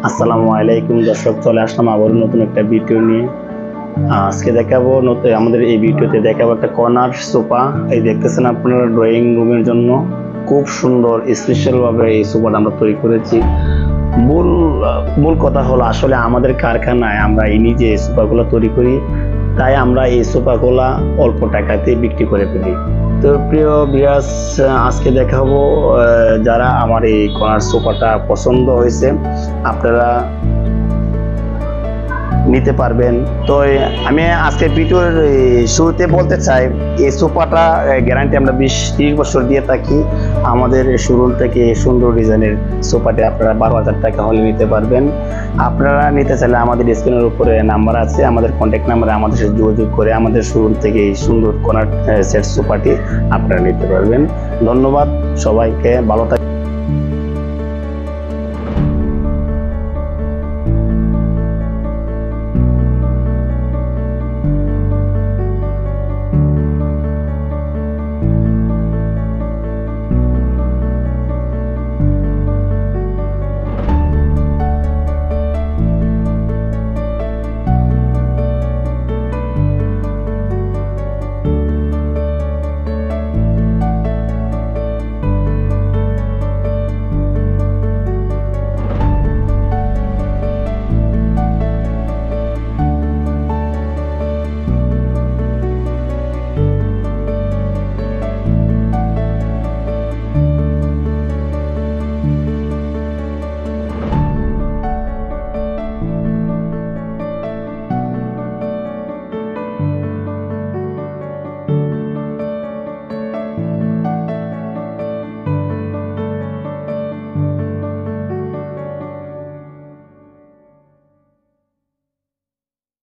আসসালামু আলাইকুম দর্শক, চলে আসলাম আবার নতুন একটা ভিডিও নিয়ে। আজকে দেখাবো আমাদের এই ভিডিওতে দেখাবো একটা কর্নার সোফা। এই দেখতেছেন আপনারা, ড্রয়িং রুমের জন্য খুব সুন্দর স্পেশাল ভাবে এই সোফাটা আমরা তৈরি করেছি। মূল কথা হলো, আসলে আমাদের কারখানায় আমরা এই নিজে এই সোফাগুলো তৈরি করি, তাই আমরা এই সোফাগুলা অল্প টাকাতে বিক্রি করে ফেলি। তো প্রিয় ভিউয়ার্স, আজকে দেখাবো যারা আমার এই কর্নার সোফাটা পছন্দ হয়েছে আপনারা নিতে পারবেন। তো আমি আজকে ভিডিওর শুরুতে বলতে চাই, এই সোফাটা গ্যারান্টি আমরা 20-30 বছর দিয়ে থাকি। আমাদের শোরুম থেকে সুন্দর ডিজাইনের সোফাটি আপনারা 12,000 টাকা হলে নিতে পারবেন। আপনারা নিতে চাইলে আমাদের স্ক্রিনের উপরে নাম্বার আছে, আমাদের কন্ট্যাক্ট নাম্বারে আমাদের সাথে যোগাযোগ করে আমাদের শোরুম থেকে এই সুন্দর কর্নার সেট সোফাটি আপনারা নিতে পারবেন। ধন্যবাদ সবাইকে, ভালো থাকবেন।